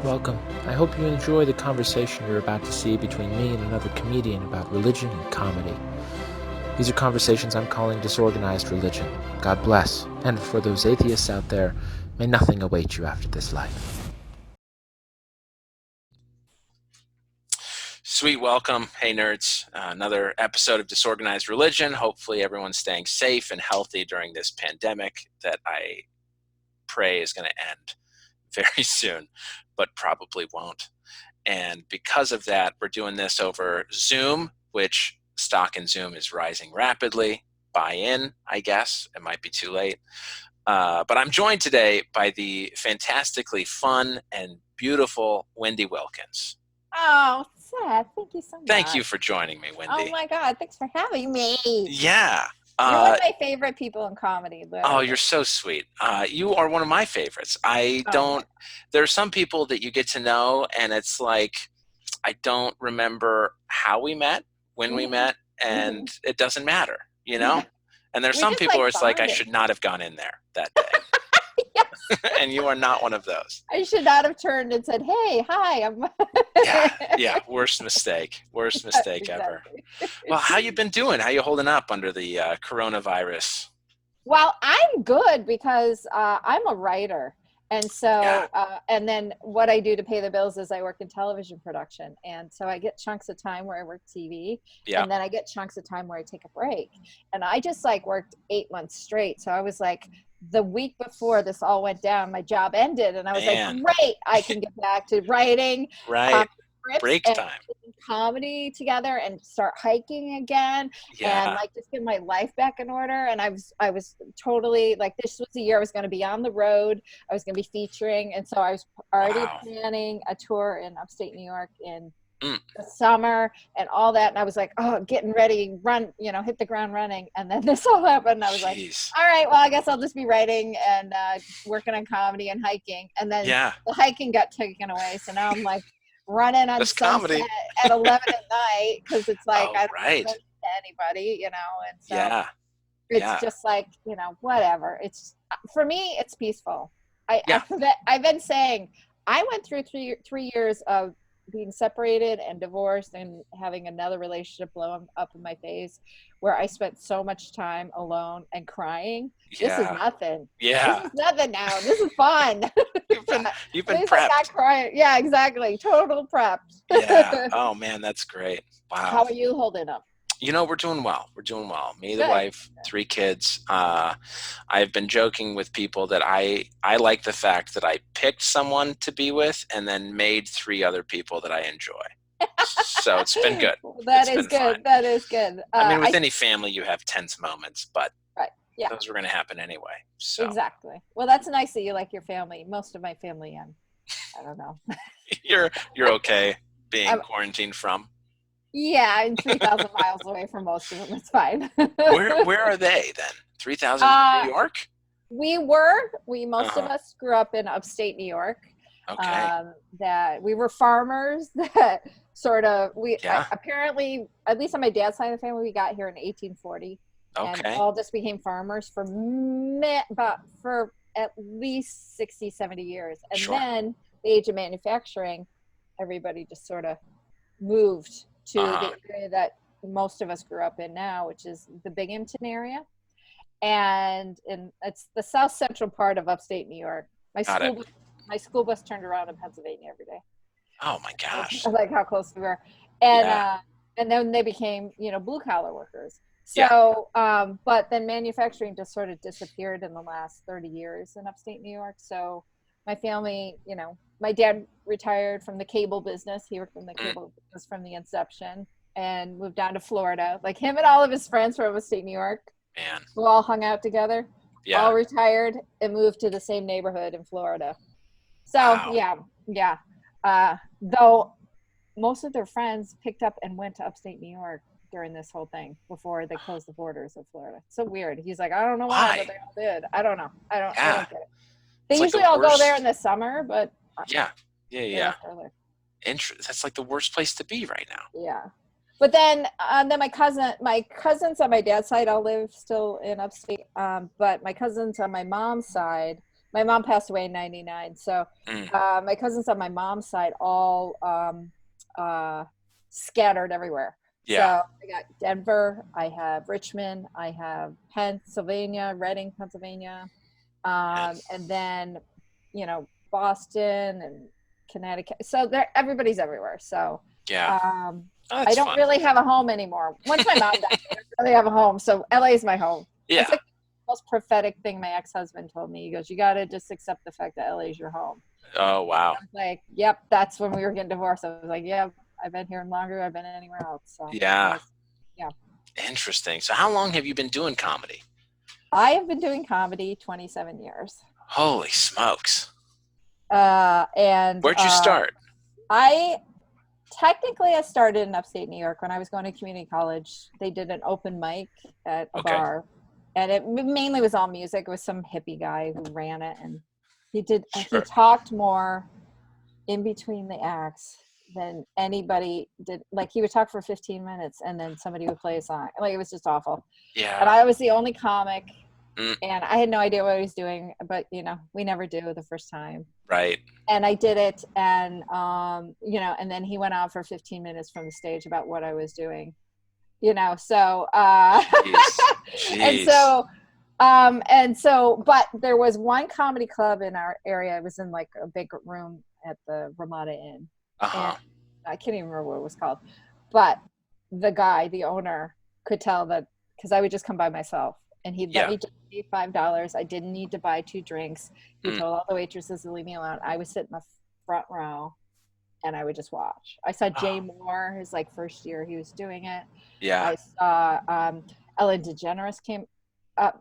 Welcome. I hope you enjoy the conversation you're about to see between me and another comedian about religion and comedy. These are conversations I'm calling disorganized religion. God bless. And for those atheists out there, may nothing await you after this life. Sweet welcome. Hey, nerds. Another episode of Disorganized Religion. Hopefully everyone's staying safe and healthy during this pandemic that I pray is going to end very soon, but probably won't. And because of that, we're doing this over Zoom, which stock in Zoom is rising rapidly. Buy in, I guess. It might be too late. But I'm joined today by the fantastically fun and beautiful Wendy Wilkins. Oh, sad. Thank you so much. Thank you for joining me, Wendy. Oh my God, thanks for having me. Yeah. You're one of my favorite people in comedy. Literally. Oh, you're so sweet. You are one of my favorites. There are some people that you get to know and it's like, I don't remember how we met, when we met, and it doesn't matter, you know? And there's some people where it's like, I should not have gone in there that day. Yes. And you are not one of those. I should not have turned and said, hey, hi. I'm Yeah. Worst mistake exactly. Ever. Well, how you been doing? How you holding up under the coronavirus? Well, I'm good because I'm a writer. And so, and then what I do to pay the bills is I work in television production. And so I get chunks of time where I work TV. Yeah. And then I get chunks of time where I take a break. And I just worked 8 months straight. So I was like, the week before this all went down, my job ended. And I was like, great, I can get back to writing. Right. Break time. Comedy together and start hiking again and just get my life back in order. And I was totally this was the year I was going to be on the road. I was going to be featuring. And so I was already planning a tour in upstate New York in the summer and all that. And I was like, getting ready, run, hit the ground running. And then this all happened. And I was like, all right, well, I guess I'll just be writing and working on comedy and hiking. And then the hiking got taken away. So now I'm like, running on Sunset at 11 at night because it's I don't know to anybody, and so it's just whatever. It's for me, it's peaceful. I've been saying I went through three years of being separated and divorced and having another relationship blow up in my face where I spent so much time alone and crying. This is nothing. This is nothing now. This is fun. You've been prepped. Not crying. Yeah, exactly. Total prep. Oh man, that's great. Wow. How are you holding up? We're doing well. Me, the wife, 3 kids. I've been joking with people that I like the fact that I picked someone to be with and then made 3 other people that I enjoy. So it's been good. That is good. That is good. I mean, with any family, you have tense moments, but those were going to happen anyway. So. Exactly. Well, that's nice that you like your family. Most of my family, I don't know. You're okay being quarantined from. Yeah, I'm 3,000 miles away from most of them. It's fine. Where are they then? 3,000 in New York? Most of us grew up in upstate New York. Okay. That we were farmers that apparently, at least on my dad's side of the family, we got here in 1840. Okay. And all just became farmers for at least 60, 70 years. And then the age of manufacturing, everybody just sort of moved to the area that most of us grew up in now, which is the Binghamton area. And it's the south central part of upstate New York. My school bus turned around in Pennsylvania every day. Oh my gosh. I like how close we were. And then they became, blue collar workers. So, but then manufacturing just sort of disappeared in the last 30 years in upstate New York. So my family, my dad retired from the cable business. He worked in the cable business from the inception and moved down to Florida. Like him and all of his friends from upstate New York, who all hung out together, all retired and moved to the same neighborhood in Florida. So, though most of their friends picked up and went to upstate New York during this whole thing before they closed the borders of Florida. So weird. He's like, I don't know why, but they all did. I don't know. I don't get it. They usually all go there in the summer, but That's like the worst place to be right now. Yeah. But then my cousins on my dad's side all live still in upstate. But my cousins on my mom's side, My mom passed away in 99. So my cousins on my mom's side all scattered everywhere. Yeah. So I got Denver, I have Richmond, I have Pennsylvania, Reading, Pennsylvania, and then, Boston and Connecticut. So everybody's everywhere. So Yeah. I don't really have a home anymore. Once my mom died, I don't really have a home. So LA is my home. Yeah. It's like the most prophetic thing my ex-husband told me. He goes, you got to just accept the fact that LA is your home. Oh, wow. I was like, yep, that's when we were getting divorced. I was like, yeah, I've been here longer. I've been anywhere else. So yeah. Yeah. Interesting. So how long have you been doing comedy? I have been doing comedy 27 years. Holy smokes. And where'd you start? I started in upstate New York when I was going to community college. They did an open mic at a bar, and it mainly was all music. It was some hippie guy who ran it, and he talked more in between the acts than anybody did. Like, he would talk for 15 minutes and then somebody would play a song. Like, it was just awful. Yeah. And I was the only comic, and I had no idea what I was doing, but we never do the first time. Right. And I did it, and and then he went on for 15 minutes from the stage about what I was doing, so Jeez. and so but there was one comedy club in our area. It was in like a big room at the Ramada Inn. And I can't even remember what it was called, but the owner could tell that, because I would just come by myself, and he'd let me just pay $5. I didn't need to buy 2 drinks. He told all the waitresses to leave me alone. I would sit in the front row and I would just watch. I saw Jay Moore, his first year he was doing it. Yeah. I saw Ellen DeGeneres came up.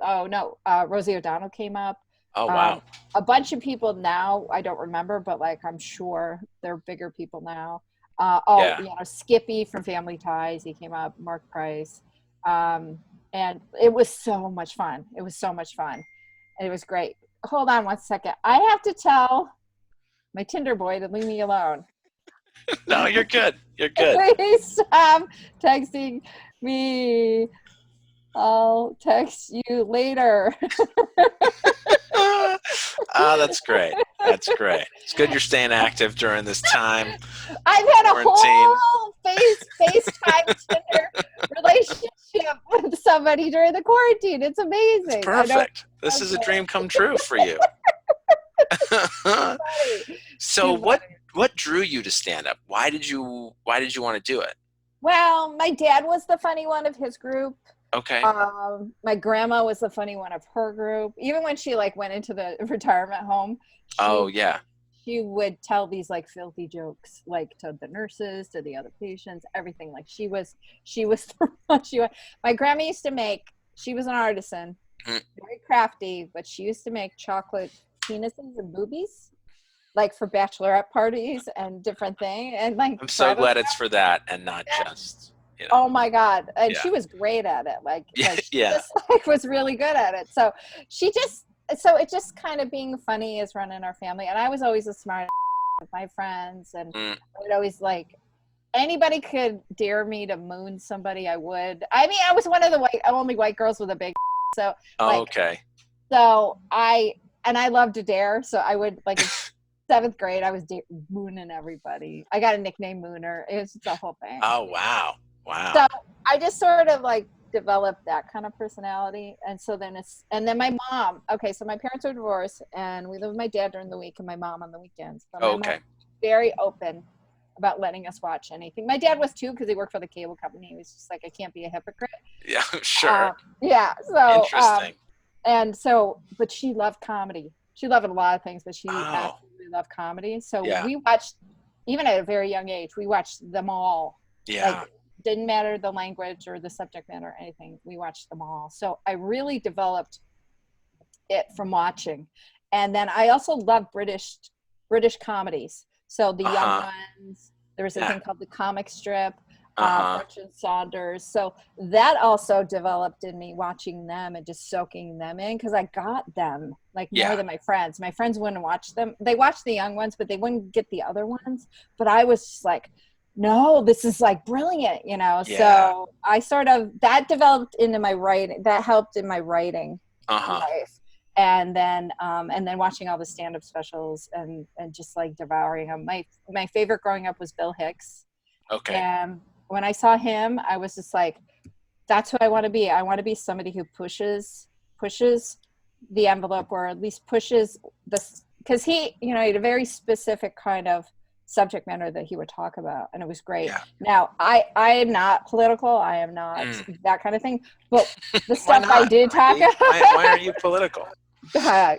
Rosie O'Donnell came up. Oh, wow. A bunch of people now, I don't remember, but I'm sure they're bigger people now. Skippy from Family Ties, he came up, Mark Price. And it was so much fun. And it was great. Hold on one second. I have to tell my Tinder boy to leave me alone. No, you're good. You're good. Please stop texting me. I'll text you later. That's great. That's great. It's good you're staying active during this time. I've had a whole FaceTime Tinder relationship with somebody during the quarantine. It's amazing. It's perfect. This is a dream come true for you. So what drew you to stand up? Why did you want to do it? Well, my dad was the funny one of his group. Okay. My grandma was the funny one of her group. Even when she went into the retirement home. She would tell these filthy jokes, to the nurses, to the other patients, everything. She was the one. My grandma used to make. She was an artisan, very crafty, but she used to make chocolate penises and boobies, for bachelorette parties and different things. And I'm so glad it's for that and not just. Oh my God. And she was great at it. She just was really good at it. So it just kind of being funny is running our family. And I was always a smart with my friends, and I would always anybody could dare me to moon somebody, I would. I mean, I was one of the only white girls with a big so okay. So I loved to dare. So I would in 7th grade, I was mooning everybody. I got a nickname, Mooner. It was just a whole thing. Oh, wow. Wow. So I just sort of developed that kind of personality. And so then then my mom, so my parents were divorced, and we lived with my dad during the week and my mom on the weekends. But my mom was very open about letting us watch anything. My dad was too, because he worked for the cable company. He was just I can't be a hypocrite. Yeah, sure. So interesting. But she loved comedy. She loved a lot of things, but she absolutely loved comedy. So we watched, even at a very young age, we watched them all. Yeah. Didn't matter the language or the subject matter or anything. We watched them all. So I really developed it from watching. And then I also love British comedies. So the young ones, there was a thing called the comic strip, Bertrand Saunders. So that also developed in me, watching them and just soaking them in, because I got them more than my friends. My friends wouldn't watch them. They watched the young ones, but they wouldn't get the other ones. But I was just no, this is brilliant, So I that developed into my writing. That helped in my writing life. and then watching all the stand-up specials and just like devouring them. My favorite growing up was Bill Hicks. Okay. And when I saw him, I was just like, that's who I want to be. I want to be somebody who pushes the envelope, or at least pushes this, because he had a very specific kind of subject matter that he would talk about, and it was great. Yeah. Now, I am not political. I am not that kind of thing. But the stuff I do talk about. Why are you political? Whatever.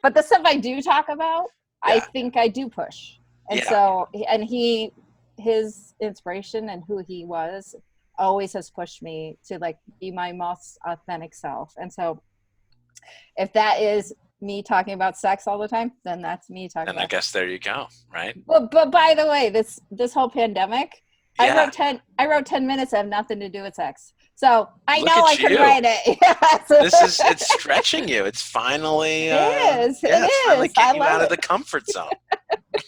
But the stuff I do talk about, I think I do push. And so, and his inspiration and who he was always has pushed me to like be my most authentic self. And so if that is me talking about sex all the time, then that's me talking about. And I guess there you go, right? But by the way, this whole pandemic, I wrote 10 minutes that have nothing to do with sex. So I know I can write it. It's stretching you. It's finally it is. It's finally getting you out of the comfort zone.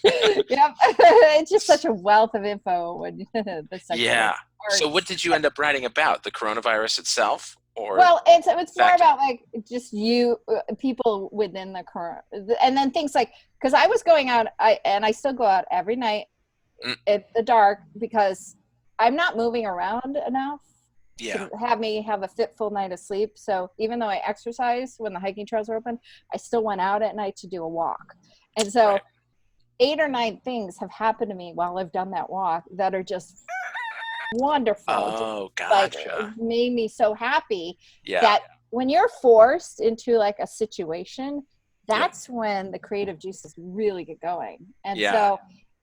Yep. It's just such a wealth of info when the sex. Yeah. So what did you end up writing about? The coronavirus itself? Or well, it's more about like just people within the current, and then things like, because I was going out, I still go out every night at the dark, because I'm not moving around enough to have me have a fitful night of sleep. So even though I exercise when the hiking trails are open, I still went out at night to do a walk. And so 8 or 9 things have happened to me while I've done that walk that are just wonderful. Oh, gotcha. It made me so happy that when you're forced into like a situation, that's when the creative juices really get going. And so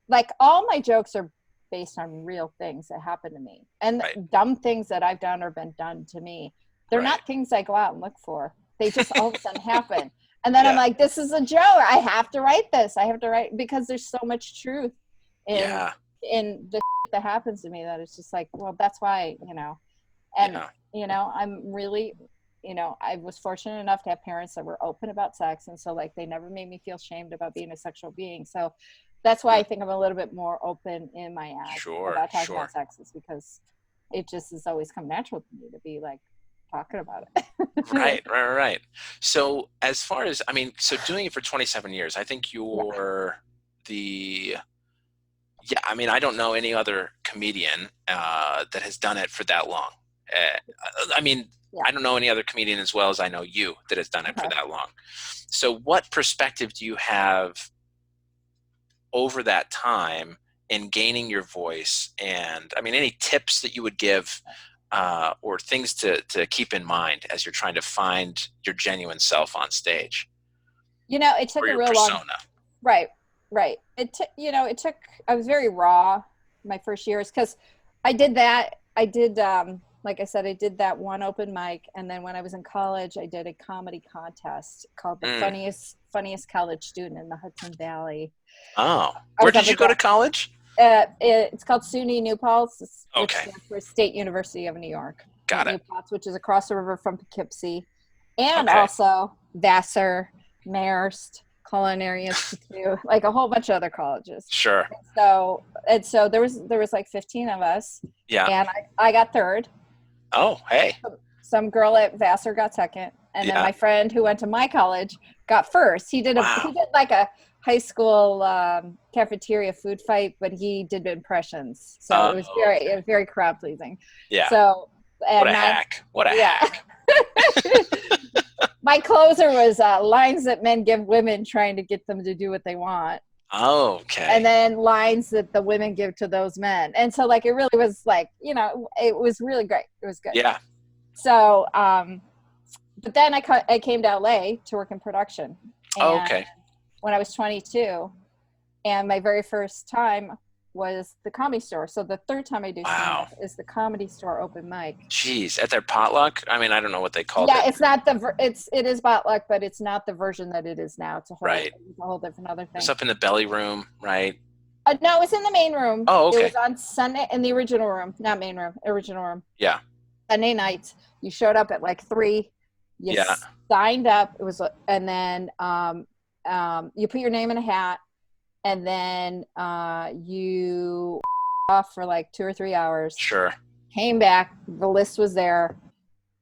like all my jokes are based on real things that happen to me, and dumb things that I've done or been done to me. They're not things I go out and look for. They just all of a sudden happen. And then I'm like, this is a joke. I have to write this. I have to write, because there's so much truth in the that happens to me that it's just like, well, that's why, and I'm really, I was fortunate enough to have parents that were open about sex. And so like, they never made me feel shamed about being a sexual being. So that's why I think I'm a little bit more open in my act about talking about sex, is because it just has always come natural to me to be like talking about it. Right. So as far as, so doing it for 27 years, I think you're I don't know any other comedian that has done it for that long. I don't know any other comedian as well as I know you that has done it for that long. So what perspective do you have over that time in gaining your voice? And any tips that you would give or things to keep in mind as you're trying to find your genuine self on stage? It took a real persona. Long. Right. It took, I was very raw my first years, because I did that. I did, like I said, I did that one open mic. And then when I was in college, I did a comedy contest called the funniest college student in the Hudson Valley. Oh, where did you go to college? It's called SUNY New Paltz, which stands for State University of New York. Got it. New Paltz, which is across the river from Poughkeepsie, and also Vassar, Marist, Culinary Institute, like a whole bunch of other colleges. Sure. And so there was like 15 of us. Yeah. And I got third. Oh, hey. Some girl at Vassar got second, and then my friend who went to my college got first. He did like a high school cafeteria food fight, but he did impressions. So it was very crowd pleasing. Yeah. So what a hack. My closer was lines that men give women, trying to get them to do what they want. Oh, okay. And then lines that the women give to those men. And so like, it really was like, it was really great. It was good. Yeah. So, but then I came to LA to work in production. And when I was 22, and my very first time was the Comedy Store. So the third time I do stand-up is the Comedy Store open mic. Jeez, at their potluck? I don't know what they call it. Yeah, it's not it is potluck, but it's not the version that it is now. It's a whole different other thing. It's up in the belly room, right? No, it was in the main room. Oh, okay. It was on Sunday in the original room, not main room, original room. Yeah. Sunday nights, you showed up at like 3. You signed up. It was, and then you put your name in a hat. And then you off for like 2 or 3 hours. Sure. Came back. The list was there.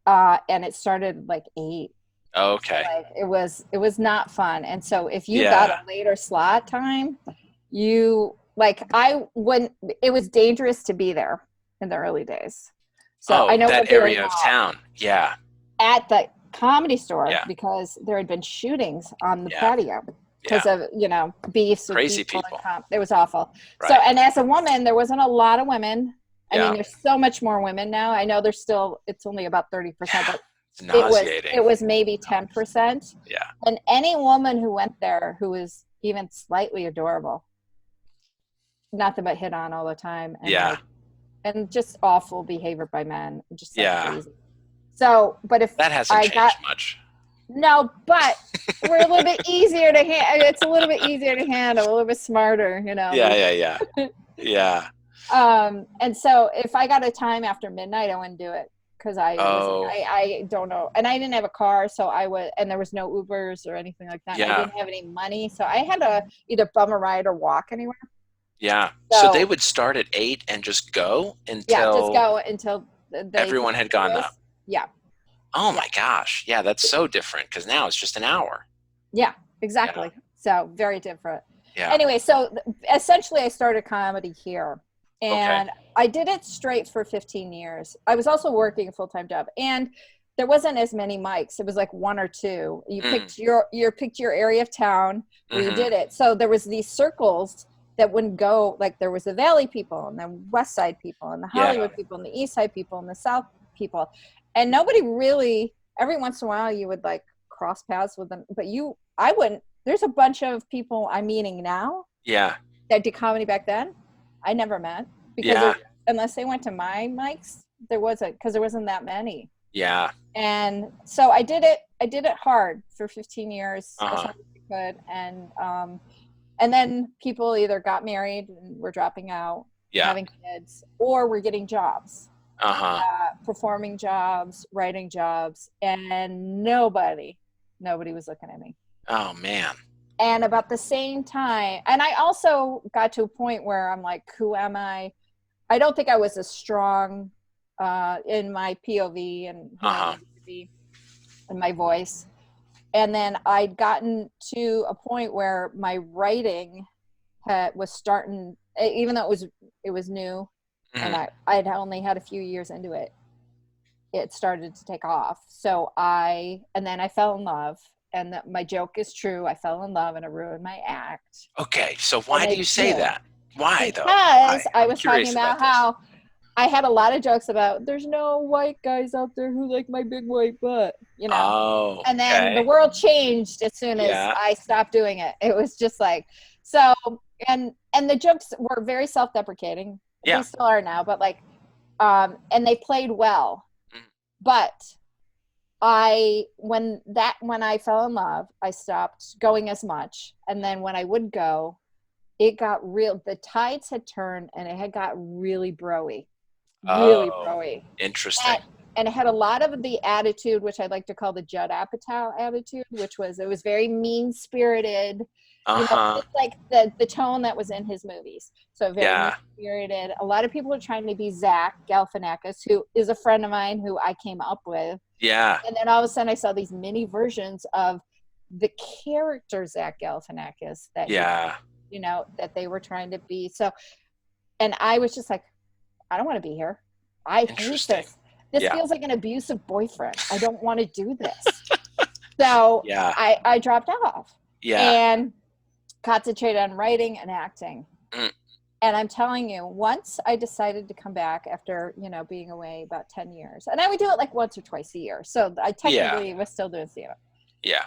and it started like 8. Okay. So, like, it was not fun. And so if you Yeah. got a later slot time, it was dangerous to be there in the early days. So I know that we're doing area of town. Yeah. at the Comedy Store Yeah. because there had been shootings on the Yeah. patio because Yeah. of, beefs with Crazy people. people. It was awful. Right. So, and as a woman, there wasn't a lot of women. I Yeah. mean, there's so much more women now. I know it's only about 30%, but It's nauseating. it was maybe 10%. Yeah. And any woman who went there who was even slightly adorable, nothing but hit on all the time. And Yeah. and just awful behavior by men. Just crazy. So, but if that hasn't changed much. No, but we're a little bit easier to handle. It's a little bit easier to handle, a little bit smarter, Yeah. Yeah. And so if I got a time after midnight, I wouldn't do it because I don't know, and I didn't have a car, so and there was no Ubers or anything like that. Yeah. I didn't have any money, so I had to either bum a ride or walk anywhere. Yeah. So they would start at 8 and just go until everyone had gone up. Yeah. Oh my gosh. Yeah, that's so different because now it's just an hour. Yeah, exactly. Yeah. So very different. Yeah. Anyway, so essentially I started comedy here. And I did it straight for 15 years. I was also working a full-time job, and there wasn't as many mics. It was like 1 or 2. You picked your area of town where you did it. So there was these circles that wouldn't go, like there was the Valley people and the West Side people and the Hollywood people and the East Side people and the South people. And nobody really, every once in a while you would like cross paths with them, but I wouldn't. There's a bunch of people I'm meeting now. Yeah. That did comedy back then. I never met because unless they went to my mics, there wasn't that many. Yeah. And so I did it hard for 15 years as hard as I could. And then people either got married and were dropping out, having kids, or were getting jobs, performing jobs, writing jobs, and nobody was looking at me. Oh man. And about the same time, and I also got to a point where I'm like, who am I? I don't think I was as strong in my POV and who I wanted to be in my voice. And then I'd gotten to a point where my writing was starting, even though it was new, and I'd only had a few years into it, it started to take off. So then I fell in love. And my joke is true. I fell in love and it ruined my act. Okay, so why do you say that? Why though? Because I was talking about how I had a lot of jokes about there's no white guys out there who like my big white butt, Oh, and then the world changed as soon as I stopped doing it. It was just like, so, and the jokes were very self-deprecating. Yeah. They still are now, but like, and they played well. But when I fell in love, I stopped going as much. And then when I would go, it got real, the tides had turned and it had got really broy. Really broy. Interesting. And it had a lot of the attitude, which I like to call the Judd Apatow attitude, which was, it was very mean-spirited. Just like the tone that was in his movies. So very mean-spirited. A lot of people are trying to be Zach Galifianakis, who is a friend of mine who I came up with. Yeah. And then all of a sudden I saw these mini versions of the character Zach Galifianakis that, that they were trying to be. So, and I was just like, I don't want to be here. I hate this. This feels like an abusive boyfriend. I don't want to do this. So I dropped off. Yeah. And concentrated on writing and acting. And I'm telling you, once I decided to come back after, being away about 10 years, and I would do it like once or twice a year. So I technically was still doing stand-up. Yeah.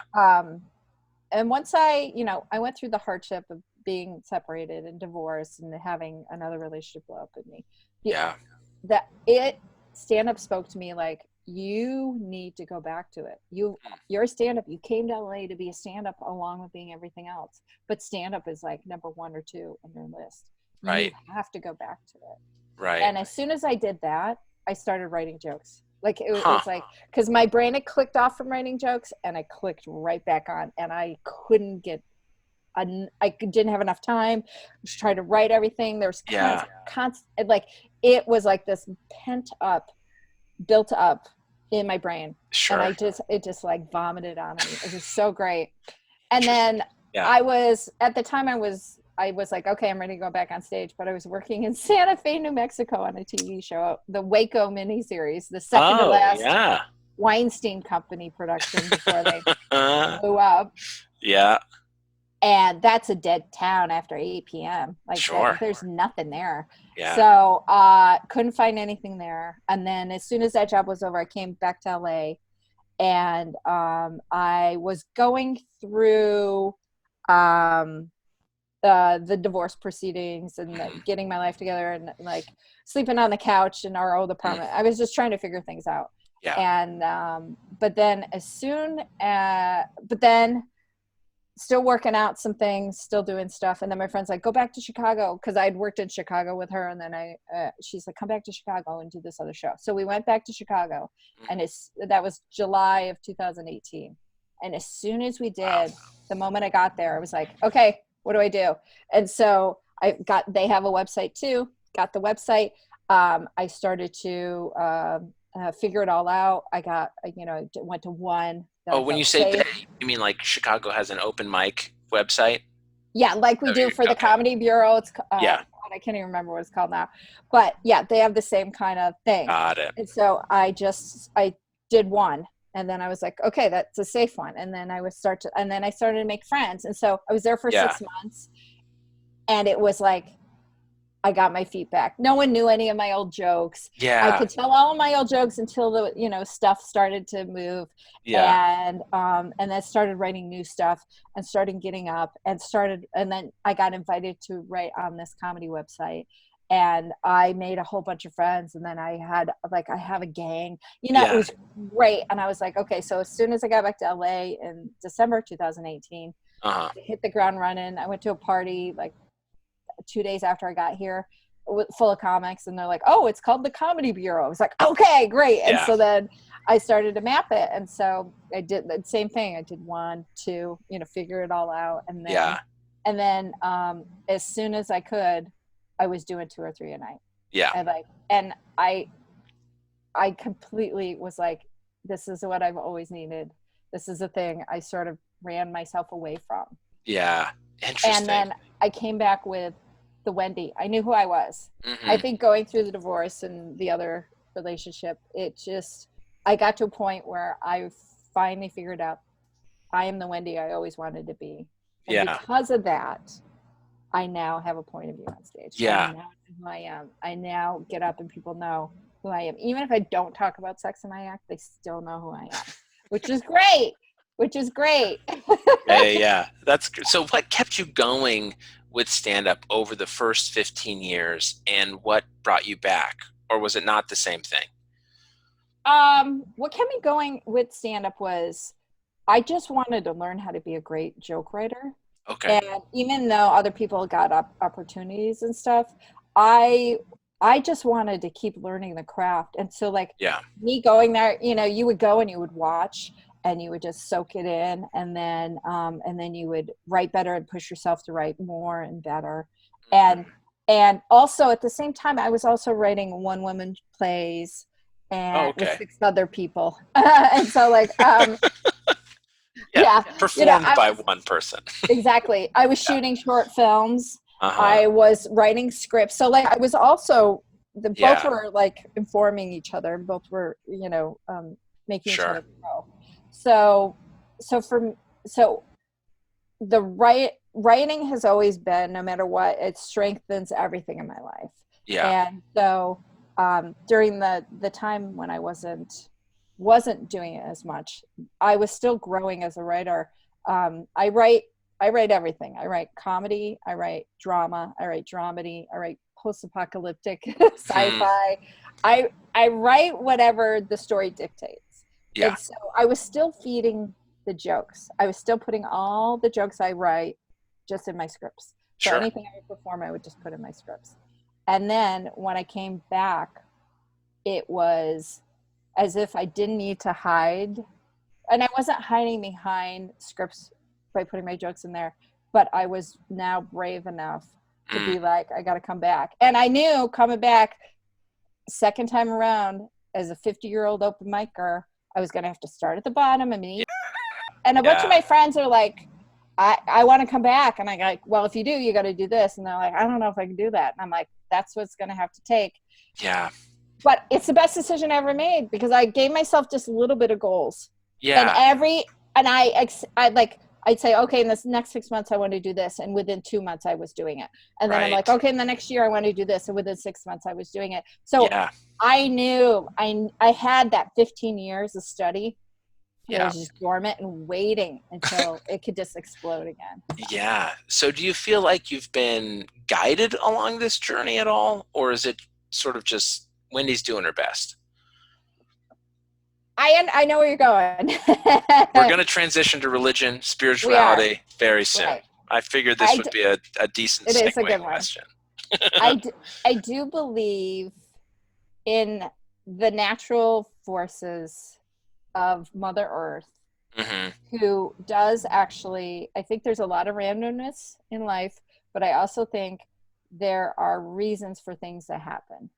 And once I went through the hardship of being separated and divorced and having another relationship blow up with me. Stand-up spoke to me like, you need to go back to it. You're a stand-up. You came to LA to be a stand-up along with being everything else. But stand-up is like number 1 or 2 on your list. Right. You have to go back to it. Right. And as soon as I did that, I started writing jokes. Like it was like, because my brain had clicked off from writing jokes and I clicked right back on, and I couldn't I didn't have enough time. I was trying to write everything. There's constant, like it was like this built up in my brain. Sure. And it just like vomited on me. It was so great. And then Yeah. at the time I was like, okay, I'm ready to go back on stage, but I was working in Santa Fe, New Mexico on a TV show, the Waco miniseries, the second to last Weinstein Company production before they blew up. Yeah. And that's a dead town after 8 p.m. Like Sure. there's nothing there. Yeah. So couldn't find anything there. And then as soon as that job was over, I came back to LA, and I was going through the divorce proceedings and getting my life together, and like sleeping on the couch in our old apartment. I was just trying to figure things out. Yeah. And but then still working out some things, still doing stuff. And then my friend's like, go back to Chicago. Cause I'd worked in Chicago with her. And then she's like, come back to Chicago and do this other show. So we went back to Chicago, and that was July of 2018. And as soon as we did, the moment I got there, I was like, okay, what do I do? And so they have a website too, got the website. I started to figure it all out. I got, went to one. When you say they, you mean like Chicago has an open mic website? Yeah, like we do for the Comedy Bureau. It's I can't even remember what it's called now. But yeah, they have the same kind of thing. Got it. And so I did one, and then I was like, okay, that's a safe one. And then I started to make friends. And so I was there for 6 months, and it was like, I got my feet back. No one knew any of my old jokes. Yeah. I could tell all of my old jokes until the, stuff started to move. Yeah. And then started writing new stuff and started getting up and then I got invited to write on this comedy website, and I made a whole bunch of friends. And then I have a gang, It was great. And I was like, okay, so as soon as I got back to LA in December 2018, I hit the ground running. I went to a party like 2 days after I got here, full of comics, and they're like, oh, it's called the Comedy Bureau. I was like, okay, great. And so then I started to map it, and so I did the same thing. I did 1, 2, figure it all out, and then as soon as I could, I was doing 2 or 3 a night. And I completely was like, this is what I've always needed. This is the thing I sort of ran myself away from. Yeah. Interesting. And then I came back with the Wendy. I knew who I was. I think going through the divorce and the other relationship, I got to a point where I finally figured out I am the Wendy I always wanted to be. And because of that, I now have a point of view on stage. Yeah. I now know who I am. I now get up and people know who I am. Even if I don't talk about sex in my act, they still know who I am, which is great. Yeah. That's good. So what kept you going with stand-up over the first 15 years, and what brought you back? Or was it not the same thing? What kept me going with stand-up was I just wanted to learn how to be a great joke writer. Okay. And even though other people got opportunities and stuff, I just wanted to keep learning the craft. And so me going there, you would go and you would watch, and you would just soak it in, and then you would write better and push yourself to write more and better. And also at the same time, I was also writing one-woman plays and with 6 other people. And so performed by one person. Exactly. I was shooting short films. I was writing scripts. So I was also, both were informing each other, and both were, making each other grow. So the writing has always been, no matter what, it strengthens everything in my life. Yeah. And so during the time when I wasn't doing it as much, I was still growing as a writer. I write everything. I write comedy, I write drama, I write dramedy, I write post-apocalyptic sci-fi. I write whatever the story dictates. Yeah. And so I was still feeding the jokes. I was still putting all the jokes I write just in my scripts. So anything I would perform, I would just put in my scripts. And then when I came back, it was as if I didn't need to hide. And I wasn't hiding behind scripts by putting my jokes in there, but I was now brave enough to be like, I got to come back. And I knew coming back second time around, as a 50-year-old open micer, I was going to have to start at the bottom. And a bunch of my friends are like, I want to come back. And I'm like, well, if you do, you got to do this. And they're like, I don't know if I can do that. And I'm like, that's what's going to have to take. Yeah. But it's the best decision I ever made because I gave myself just a little bit of goals. Yeah. And I'd say, okay, in this next 6 months, I want to do this. And within 2 months, I was doing it. And then I'm like, okay, in the next year, I want to do this. And within 6 months, I was doing it. So I knew I had that 15 years of study. It was just dormant and waiting until it could just explode again. Yeah. So do you feel like you've been guided along this journey at all? Or is it sort of just Wendy's doing her best? I know where you're going. We're going to transition to religion, spirituality very soon. Right. I figured this would be a decent segue question. I do believe in the natural forces of Mother Earth, who does actually, I think there's a lot of randomness in life, but I also think there are reasons for things that happen.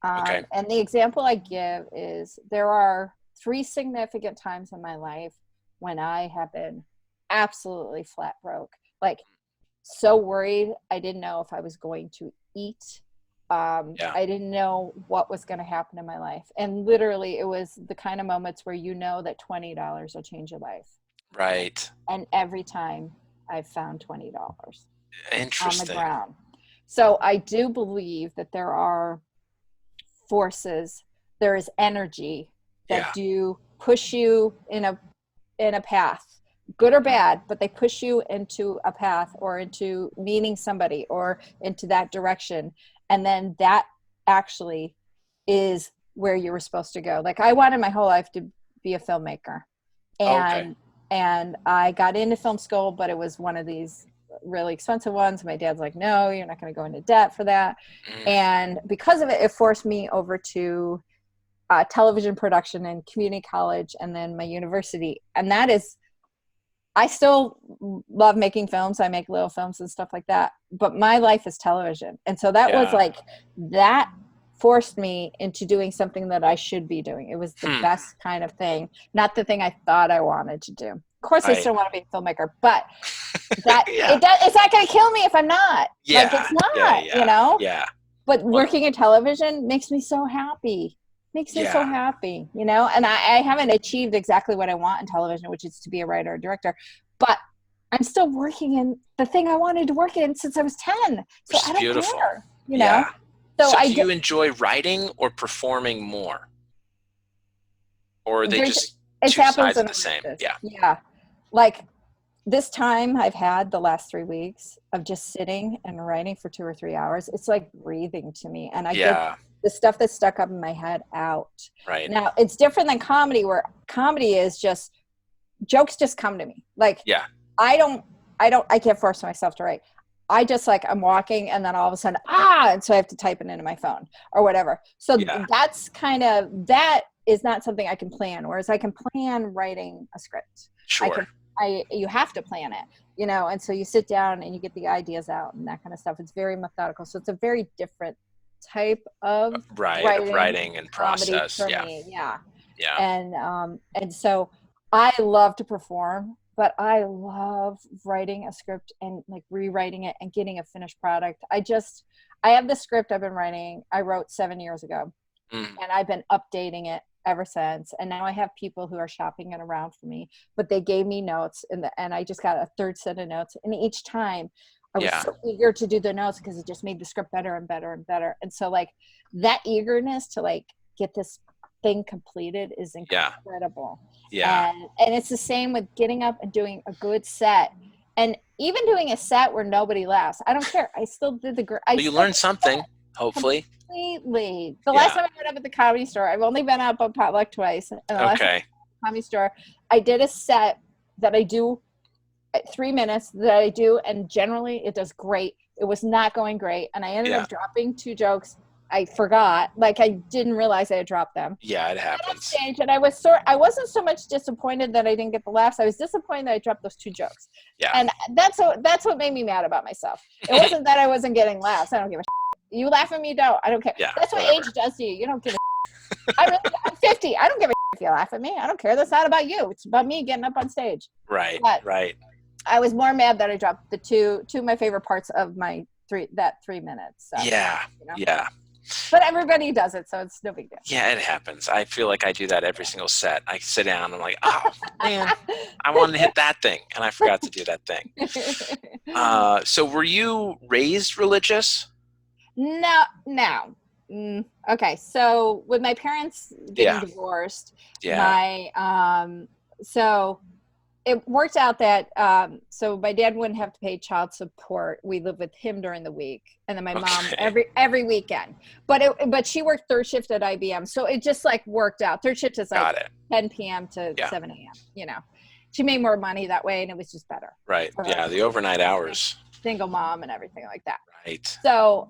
And the example I give is there are 3 significant times in my life when I have been absolutely flat broke, like so worried I didn't know if I was going to eat. I didn't know what was going to happen in my life. And literally it was the kind of moments where you know that $20 will change your life. Right. And every time I've found $20 Interesting. on the ground. So I do believe that there are forces, there is energy that do push you in a path, good or bad, but they push you into a path or into meeting somebody or into that direction. And then that actually is where you were supposed to go. Like I wanted my whole life to be a filmmaker. And I got into film school, but it was one of these really expensive ones. My dad's like, no, you're not going to go into debt for that. And because of it, it forced me over to television production and community college and then my university. And that is, I still love making films. I make little films and stuff like that, but my life is television. And so that was like, that forced me into doing something that I should be doing. It was the best kind of thing, not the thing I thought I wanted to do. Of course, I still want to be a filmmaker, but that it's not going to kill me if I'm not. Like it's not, you know? Yeah. But working in television makes me so happy. Makes me so happy, you know? And I haven't achieved exactly what I want in television, which is to be a writer or director, but I'm still working in the thing I wanted to work in since I was 10. So I don't care, you know? So do you enjoy writing or performing more? Or are they just two sides of the same? Yeah. Like this time I've had the last 3 weeks of just sitting and writing for 2 or 3 hours. It's like breathing to me. And I get the stuff that's stuck up in my head out. Right. Now it's different than comedy, where comedy is just jokes just come to me. Like, I can't force myself to write. I just like, I'm walking and then all of a sudden, and so I have to type it into my phone or whatever. So that's that is not something I can plan. Whereas I can plan writing a script. Sure. You have to plan it, you know? And so you sit down and you get the ideas out and that kind of stuff. It's very methodical. So it's a very different type of writing and process. And so I love to perform, but I love writing a script and like rewriting it and getting a finished product. I have the script I've been writing. I wrote 7 years ago and I've been updating it ever since. And now I have people who are shopping it around for me, but they gave me notes and I just got a third set of notes. And each time I was so eager to do the notes because it just made the script better and better and better. And so like that eagerness to like get this thing completed is incredible. And it's the same with getting up and doing a good set. And even doing a set where nobody laughs, I don't care. I still did you learned something, hopefully. Completely. The last time I went up at the Comedy Store, I've only been up on Potluck twice. And the last time at the Comedy Store, I did a set that I do at 3 minutes that I do, and generally it does great. It was not going great, and I ended up dropping 2 jokes. I forgot, like I didn't realize I had dropped them. Yeah, it happens. Stage, and I wasn't so much disappointed that I didn't get the laughs. I was disappointed that I dropped those 2 jokes. Yeah, and that's what made me mad about myself. It wasn't that I wasn't getting laughs. I don't give a shit. You laugh at me, don't. I don't care. Yeah, that's what age does to you. You don't give a shit. I'm 50. I don't give a shit if you laugh at me. I don't care. That's not about you. It's about me getting up on stage. Right. But right. I was more mad that I dropped the two of my favorite parts of my 3 minutes. So, Yeah. you know? Yeah. But everybody does it, so it's no big deal. Yeah, it happens. I feel like I do that every single set. I sit down and I'm like, oh man, I wanted to hit that thing and I forgot to do that thing. So were you raised religious? No. Okay, so with my parents getting divorced, so it worked out that so my dad wouldn't have to pay child support. We lived with him during the week, and then my mom every weekend. But she worked third shift at IBM, so it just like worked out. Third shift is like 10 p.m. to 7 a.m. You know, she made more money that way, and it was just better. Right. Yeah, the overnight hours. Single mom and everything like that. Right. So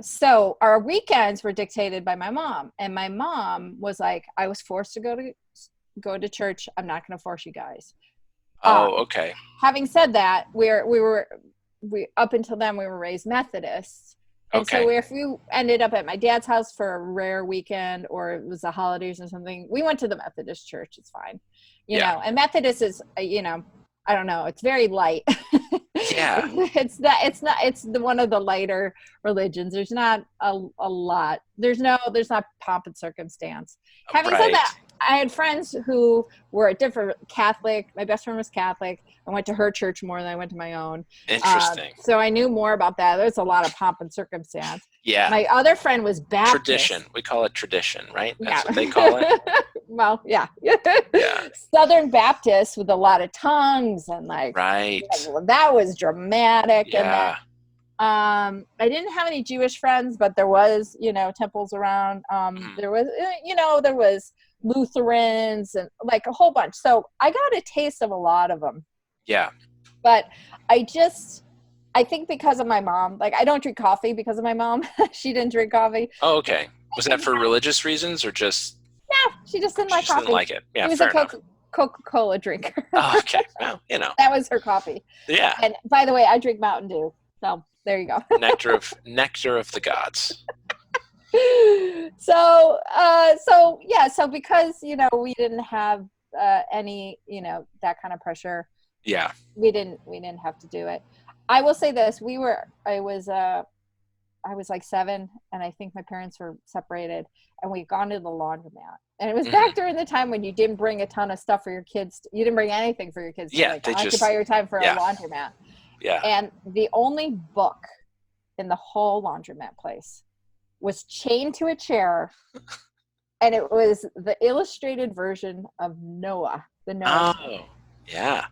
so our weekends were dictated by my mom, and my mom was like, I was forced to go to church. I'm not going to force you guys. Okay. Having said that, we up until then we were raised Methodists, and so if we ended up at my dad's house for a rare weekend or it was the holidays or something, we went to the Methodist church. It's fine, you know. And Methodist is, you know, I don't know, it's very light. Yeah. It's one of the lighter religions. There's not a lot. There's not pomp and circumstance. Having said that, I had friends who were a different Catholic. My best friend was Catholic. I went to her church more than I went to my own. Interesting. So I knew more about that. There's a lot of pomp and circumstance. Yeah. My other friend was Baptist. Tradition. We call it tradition, right? That's what they call it. Well, yeah. Yeah. Southern Baptist with a lot of tongues and like. Right. That was dramatic. Yeah. And I didn't have any Jewish friends, but there was, you know, temples around. There was, you know, there was Lutherans and like a whole bunch. So I got a taste of a lot of them. Yeah. But I think because of my mom, like I don't drink coffee because of my mom. She didn't drink coffee. Oh, okay. Was that for religious reasons or just? No, she just didn't like coffee. Didn't like it. Yeah, she was fair a enough. Coca-Cola drinker. Oh, okay. Well, you know. That was her coffee. Yeah. And by the way, I drink Mountain Dew. So there you go. nectar of the gods. So because, you know, we didn't have any, you know, that kind of pressure. Yeah. We didn't have to do it. I will say this, I was like 7 and I think my parents were separated and we'd gone to the laundromat. And it was back during the time when you didn't bring a ton of stuff for your kids. You didn't bring anything for your kids to occupy your time for a laundromat. Yeah. And the only book in the whole laundromat place was chained to a chair, and it was the illustrated version of Noah, the Noah. Oh, yeah.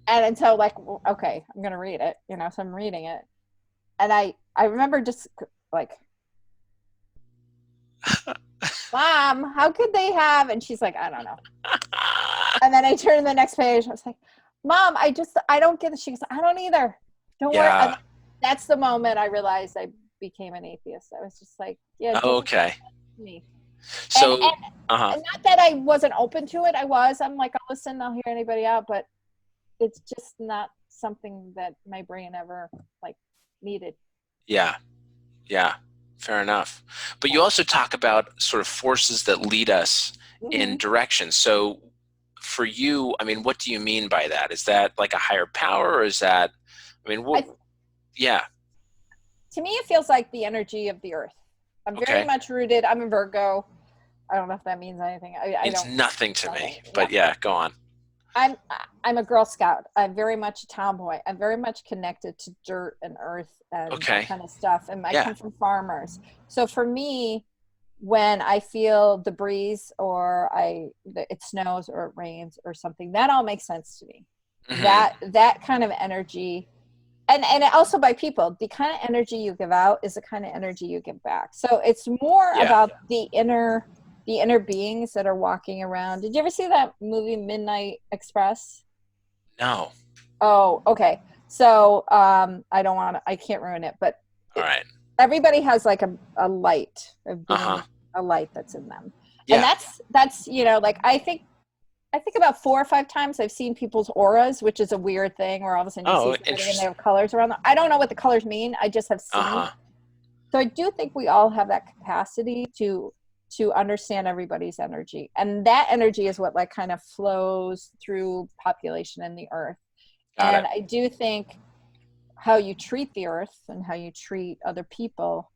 And so, like, okay, I'm gonna read it, you know. So I'm reading it, and I remember just like, Mom, how could they have? And she's like, I don't know. And then I turned to the next page. I was like, Mom, I don't get it. She goes, I don't either. Don't worry. And that's the moment I realized I became an atheist. I was just like, yeah. Okay. Me. So, and not that I wasn't open to it. I'm like, I'll listen. I'll hear anybody out. But it's just not something that my brain ever like needed. Yeah. Yeah. Fair enough. But you also talk about sort of forces that lead us in directions. So for you, I mean, what do you mean by that? Is that like a higher power or is that, I mean, yeah. To me, it feels like the energy of the earth. I'm very much rooted. I'm a Virgo. I don't know if that means anything. It's nothing to me, but yeah, go on. I'm a Girl Scout. I'm very much a tomboy. I'm very much connected to dirt and earth and that kind of stuff. And I come from farmers. So for me, when I feel the breeze or it snows or it rains or something, that all makes sense to me. That kind of energy, and also by people, the kind of energy you give out is the kind of energy you give back. So it's more about the inner beings that are walking around. Did you ever see that movie Midnight Express? No. Oh, okay. So I can't ruin it, but all right. Everybody has like a light, a light that's in them. Yeah. And that's, you know, like I think about 4 or 5 times I've seen people's auras, which is a weird thing where all of a sudden you see somebody and they have colors around them. I don't know what the colors mean. I just have seen. So I do think we all have that capacity to to understand everybody's energy. And that energy is what like kind of flows through population in the earth. Got it. I do think how you treat the earth and how you treat other people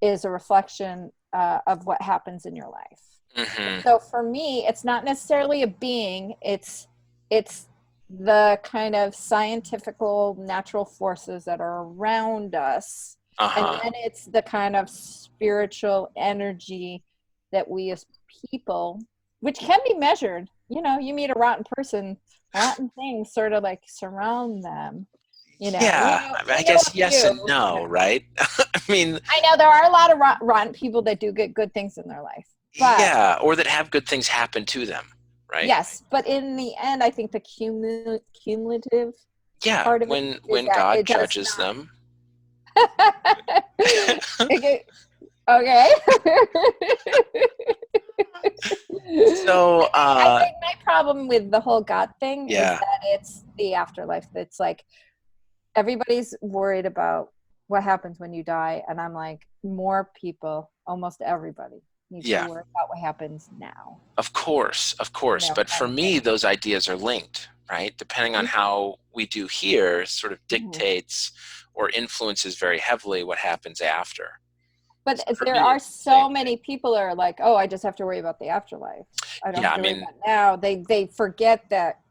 is a reflection of what happens in your life. Mm-hmm. So for me, it's not necessarily a being, it's the kind of scientifical natural forces that are around us. And then it's the kind of spiritual energy that we as people, which can be measured. You know, you meet a rotten person, rotten things sort of like surround them. You know, Yeah, I guess yes and no, right? I mean, I know there are a lot of rotten people that do get good things in their life. But, yeah, or that have good things happen to them, right? Yes, but in the end, I think the cumulative part of when it God judges them. Okay. So I think my problem with the whole God thing is Yeah. that it's the afterlife. It's like everybody's worried about what happens when you die, and I'm like, more people, almost everybody, needs Yeah. to worry about what happens now. Of course. You know, But for me, those ideas are linked, right? Depending on how we do here, sort of dictates or influences very heavily what happens after. But So for there me, are it's the so same many people are like, oh, I just have to worry about the afterlife. I don't Yeah, have to I worry mean- about now. They forget that,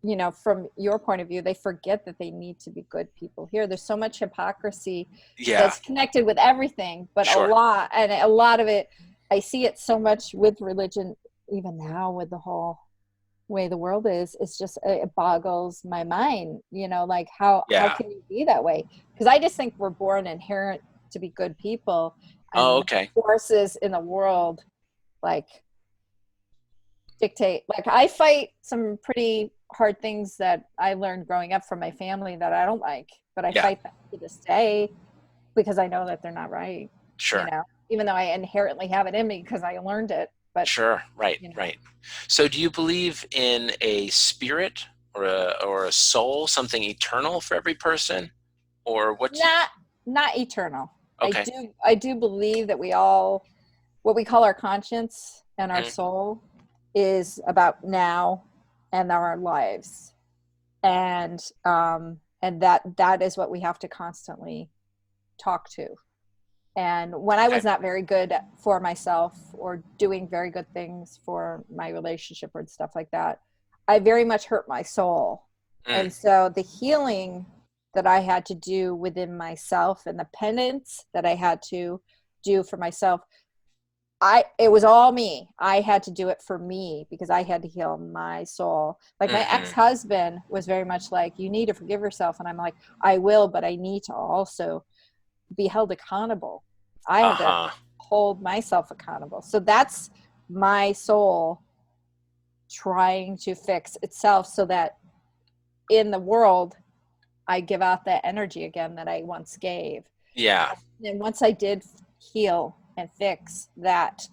you know, from your point of view, they forget that they need to be good people here. There's so much hypocrisy Yeah. that's connected with everything, but Sure. a lot of it, I see it so much with religion, even now with the whole way the world is. It's just, it boggles my mind, you know, like how can you be that way? Because I just think we're born inherent to be good people. And Oh, okay. forces in the world like dictate, like I fight some pretty hard things that I learned growing up from my family that I don't like, but I fight them to this day because I know that they're not right. Sure. You know, even though I inherently have it in me because I learned it. But Sure. Right. you know. Right. So do you believe in a spirit or a soul, something eternal for every person? Or what? Not eternal. Okay. I do believe that we all, what we call our conscience and our Mhm. soul, is about now and our lives, and that is what we have to constantly talk to. And when I was not very good for myself or doing very good things for my relationship or stuff like that, I very much hurt my soul. And so the healing that I had to do within myself and the penance that I had to do for myself, it was all me. I had to do it for me because I had to heal my soul. Like my ex-husband was very much like, you need to forgive yourself. And I'm like, I will, but I need to also be held accountable. I had to hold myself accountable. So that's my soul trying to fix itself so that in the world, I give out that energy again that I once gave. Yeah. And once I did heal and fix that,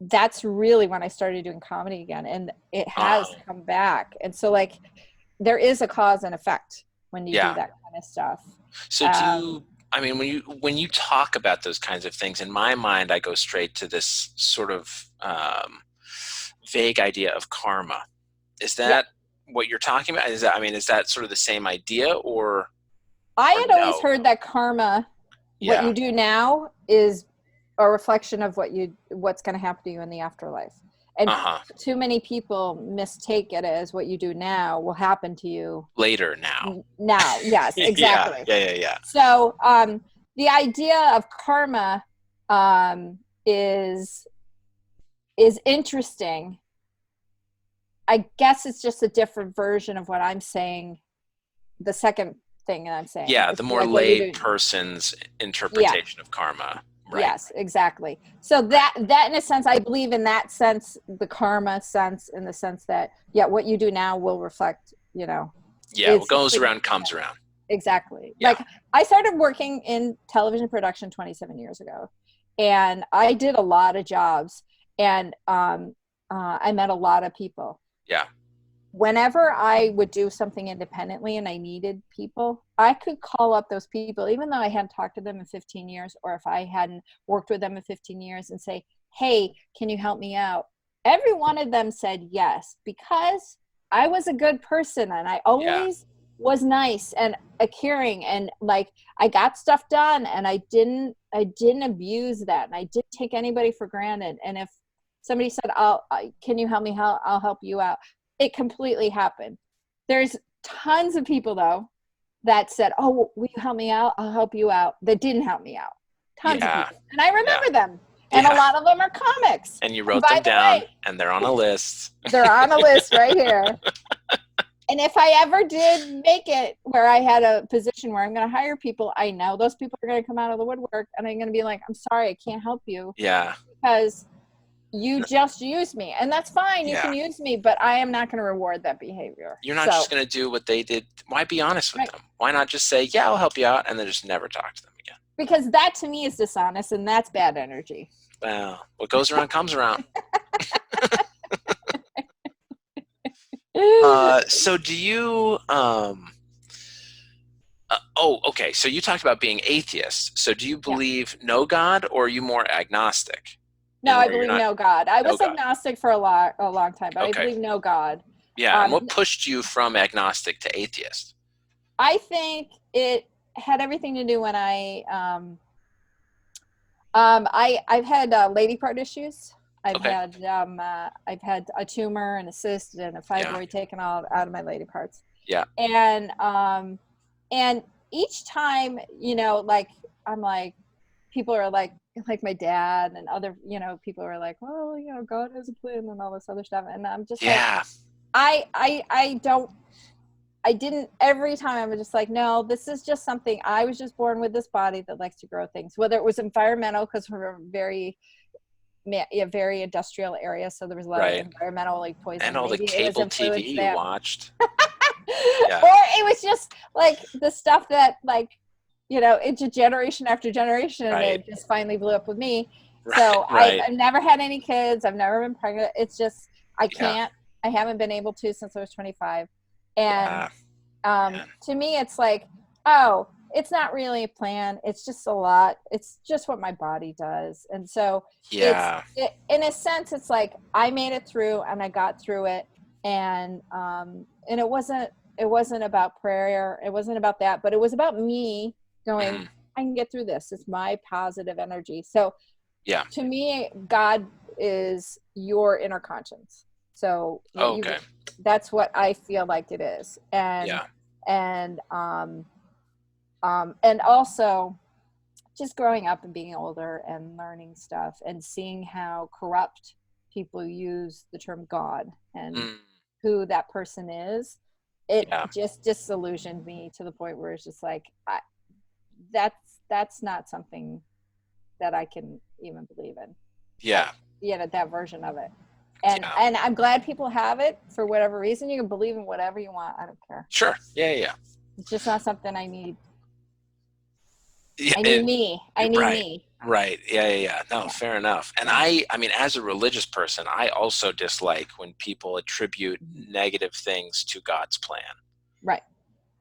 that's really when I started doing comedy again, and it has come back. And so like there is a cause and effect when you do that kind of stuff. So when you talk about those kinds of things, in my mind, I go straight to this sort of vague idea of karma. Is that what you're talking about? Is that sort of the same idea, or? I had always heard that karma, what you do now, is a reflection of what's going to happen to you in the afterlife. And too many people mistake it as what you do now will happen to you later now. Yes, exactly. Yeah. So the idea of karma is interesting. I guess it's just a different version of what I'm saying. The second thing that I'm saying. Yeah, the more like lay person's interpretation of karma. Right. Yes, exactly. So that in a sense, I believe in that sense, the karma sense, in the sense that, what you do now will reflect, Yeah, what goes around comes around. Exactly. Yeah. Like I started working in television production 27 years ago, and I did a lot of jobs, and I met a lot of people. Yeah. Whenever I would do something independently and I needed people, I could call up those people, even though I hadn't talked to them in 15 years, or if I hadn't worked with them in 15 years, and say, hey, can you help me out? Every one of them said yes, because I was a good person and I always was nice and caring, and like I got stuff done, and I didn't abuse that, and I didn't take anybody for granted. And if somebody said, can you help me? I'll help you out. It completely happened. There's tons of people though that said, oh, will you help me out? I'll help you out. That didn't help me out. Tons of people. And I remember them. And a lot of them are comics. And you wrote them down, and they're on a list. They're on a list right here. And if I ever did make it where I had a position where I'm going to hire people, I know those people are going to come out of the woodwork, and I'm going to be like, I'm sorry, I can't help you. Yeah. Because you just used me. And that's fine. You can use me, but I am not going to reward that behavior. You're not just going to do what they did. Why be honest with them? Why not just say, yeah, I'll help you out, and then just never talk to them again? Because that to me is dishonest, and that's bad energy. Well, what goes around comes around. So do you okay, so you talked about being atheist. So do you believe no God, or are you more agnostic? No, I believe no God. I was agnostic for a long time, but I believe no God. Yeah, and what pushed you from agnostic to atheist? I think it had everything to do when I've had lady part issues. I've had a tumor and a cyst and a fibroid taken out of my lady parts. Yeah. And each time, like I'm like, people are like my dad and other, people are like, well, God has a plan and all this other stuff. And I'm just like, I didn't, every time I was just like, no, this is just something, I was just born with this body that likes to grow things, whether it was environmental, because we're a very industrial area. So there was a lot of environmental like poison. And all the cable TV you watched. Or it was just like the stuff that like, it's generation after generation, and it just finally blew up with me. So I've never had any kids. I've never been pregnant. It's just, I can't, I haven't been able to since I was 25. And to me, it's like, oh, it's not really a plan. It's just a lot. It's just what my body does. And so in a sense, it's like I made it through and I got through it. And it wasn't about prayer. It wasn't about that, but it was about me going, I can get through this. It's my positive energy. So to me, God is your inner conscience. So that's what I feel like it is. And also just growing up and being older and learning stuff and seeing how corrupt people use the term God and who that person is, it just disillusioned me to the point where it's just like, that's not something that I can even believe in. That version of it. And I'm glad people have it for whatever reason. You can believe in whatever you want. I don't care. Sure. Yeah. It's just not something I need. I need me. Right. Yeah. No, fair enough. And I mean, as a religious person, I also dislike when people attribute negative things to God's plan. Right.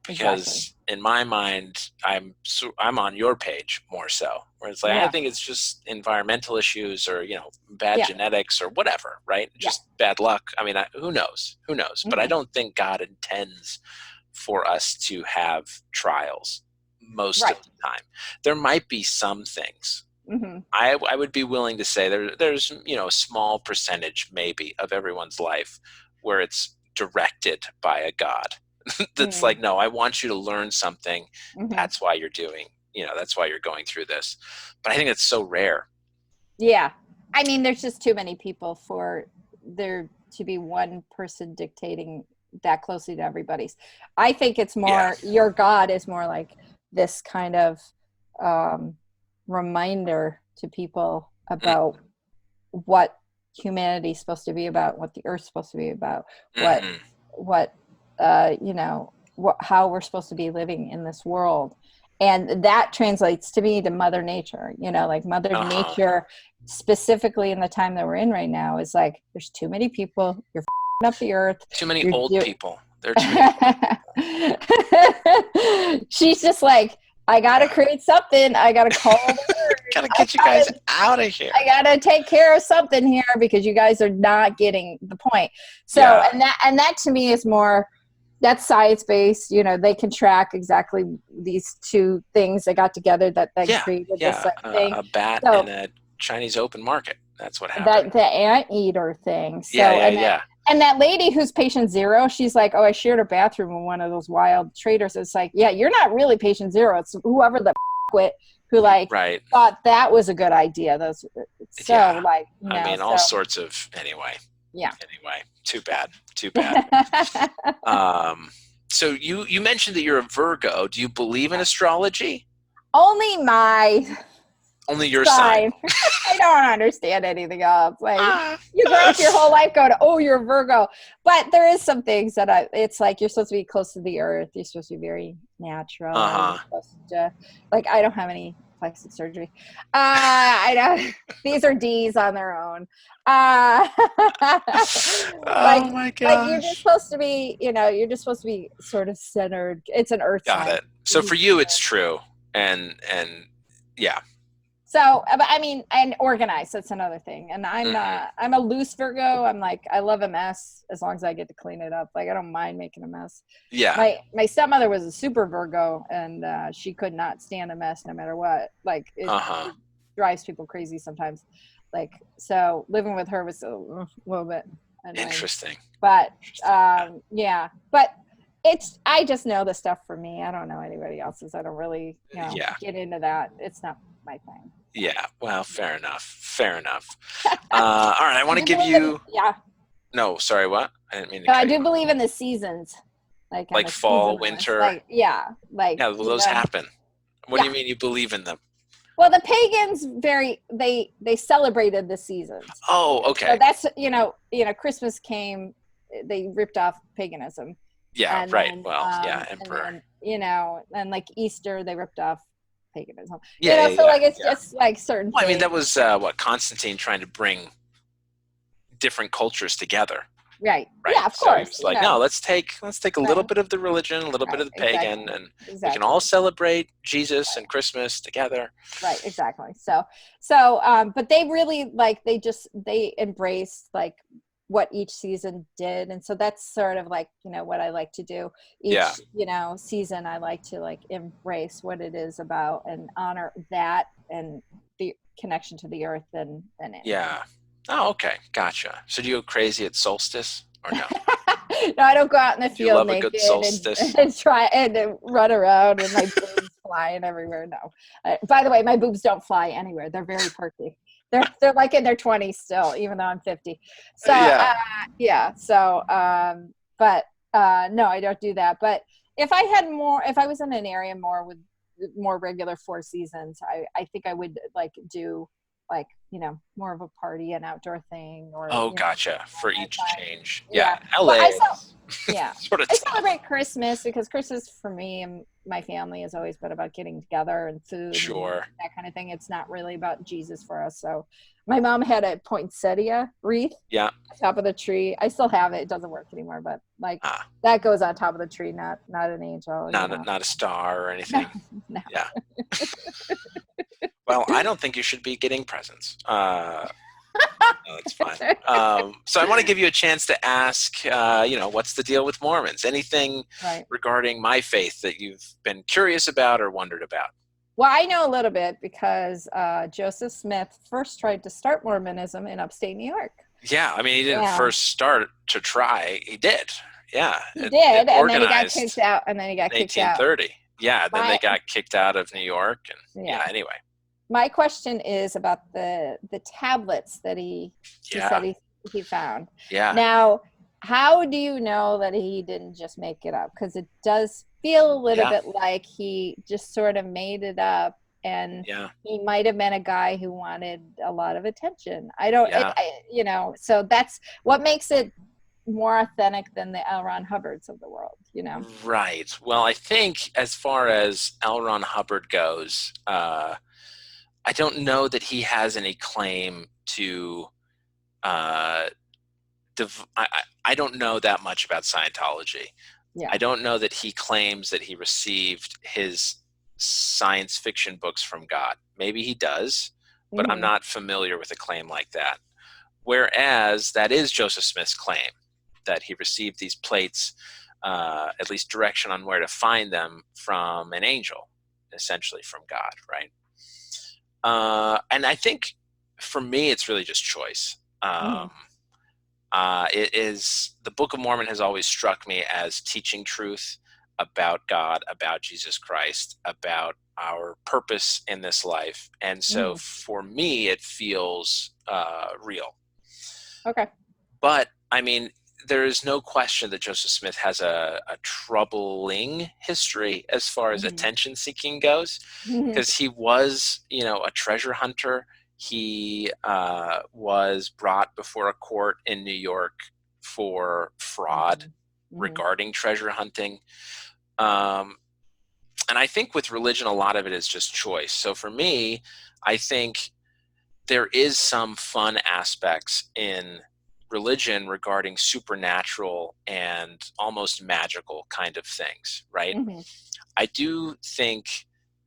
Because in my mind, I'm on your page more so, where it's like, I think it's just environmental issues or, bad genetics or whatever, right? Just bad luck. I mean, who knows? But I don't think God intends for us to have trials most of the time. There might be some things. I would be willing to say there's, a small percentage maybe of everyone's life where it's directed by a God. That's like, no, I want you to learn something. That's why you're doing, that's why you're going through this. But I think it's so rare. Yeah. I mean, there's just too many people for there to be one person dictating that closely to everybody's. I think it's more, your God is more like this kind of reminder to people about what humanity is supposed to be about, what the earth's supposed to be about, how we're supposed to be living in this world. And that translates to me to Mother Nature, like Mother Nature, specifically in the time that we're in right now, is like, there's too many people, you're f***ing up the earth. Too many old people. There are too many old people. She's just like, I gotta create something. I gotta call the word. Gotta get you guys out of here. I gotta take care of something here because you guys are not getting the point. So, and that to me is more, that's science-based. You know, they can track exactly these two things that got together that created this thing. A bat in a Chinese open market. That's what happened. The anteater thing. So, And that lady who's patient zero, she's like, oh, I shared a bathroom with one of those wild traders. It's like, yeah, you're not really patient zero. It's whoever the quit who thought that was a good idea. All sorts of, anyway. Yeah. Anyway, too bad. So you mentioned that you're a Virgo. Do you believe in astrology? Only your sign. I don't understand anything else. You grow up your whole life going, oh, you're a Virgo. But there is some things that it's like you're supposed to be close to the earth. You're supposed to be very natural. You're supposed to, I don't have any plastic surgery. I don't. These are D's on their own. Oh my gosh. You're just supposed to be, you're just supposed to be sort of centered. It's an earth sign. Got it. So for you, it's true. And yeah. So, and organized, that's another thing. And I'm a loose Virgo. I'm like, I love a mess as long as I get to clean it up. I don't mind making a mess. Yeah. My stepmother was a super Virgo, and she could not stand a mess no matter what. It drives people crazy sometimes. So living with her was a little bit annoying. Interesting. But, but I just know the stuff for me. I don't know anybody else's. I don't really, get into that. It's not my thing. Yeah. Well, fair enough. All right. I want to give you. No, sorry. What? I didn't mean to. I do believe in the seasons, like fall, winter. Those happen. What do you mean you believe in them? Well, the pagans they celebrated the seasons. Oh, okay. So that's Christmas came, they ripped off paganism. Yeah, and right. Then, emperor. And like Easter, they ripped off paganism. It's just like certain. Well, that was Constantine trying to bring different cultures together. Right. Yeah, of course. He was no, let's take a little bit of the religion, a little bit of the pagan, and we can all celebrate Jesus and Christmas together. Right. Exactly. So, but they really they embraced what each season did, and so that's sort of what I like to do each season. I like to embrace what it is about and honor that and the connection to the earth and it. Oh, okay, gotcha. So do you go crazy at solstice or no? No, I don't go out in the field naked and try and run around and my boobs flying everywhere. No, by the way, my boobs don't fly anywhere. They're very perky. They're in their 20s still, even though I'm 50. So but no, I don't do that. But if I was in an area more with more regular 4 seasons, I think I would do more of a party, an outdoor thing, or gotcha, for each change. LA. Sort of I celebrate Christmas because Christmas for me and my family has always been about getting together and food, and that kind of thing. It's not really about Jesus for us. So my mom had a poinsettia wreath on top of the tree. I still have it. It doesn't work anymore, but that goes on top of the tree, not an angel, not a star or anything. No. Yeah. Well, I don't think you should be getting presents. No, it's fine. So I want to give you a chance to ask, what's the deal with Mormons? Anything regarding my faith that you've been curious about or wondered about? Well, I know a little bit because Joseph Smith first tried to start Mormonism in upstate New York. Yeah, he didn't first start to try. He did. Yeah. He did, and then he got kicked out. And then he got kicked out. 1830. Yeah, then they got kicked out of New York. And anyway. My question is about the tablets that he said he found. Yeah. Now, how do you know that he didn't just make it up? Because it does feel a little bit like he just sort of made it up, and he might have been a guy who wanted a lot of attention. I don't, so that's what makes it more authentic than the L. Ron Hubbards of the world, Right. Well, I think as far as L. Ron Hubbard goes, I don't know that he has any claim to I don't know that much about Scientology. Yeah. I don't know that he claims that he received his science fiction books from God. Maybe he does, but I'm not familiar with a claim like that. Whereas that is Joseph Smith's claim, that he received these plates, at least direction on where to find them, from an angel, essentially from God, right? And I think for me, it's really just choice. It is, the Book of Mormon has always struck me as teaching truth about God, about Jesus Christ, about our purpose in this life. And so for me, it feels real. Okay. But I mean, there is no question that Joseph Smith has a troubling history as far as attention seeking goes, because he was, a treasure hunter. He was brought before a court in New York for fraud regarding treasure hunting. And I think with religion, a lot of it is just choice. So for me, I think there is some fun aspects in religion regarding supernatural and almost magical kind of things, right? I do think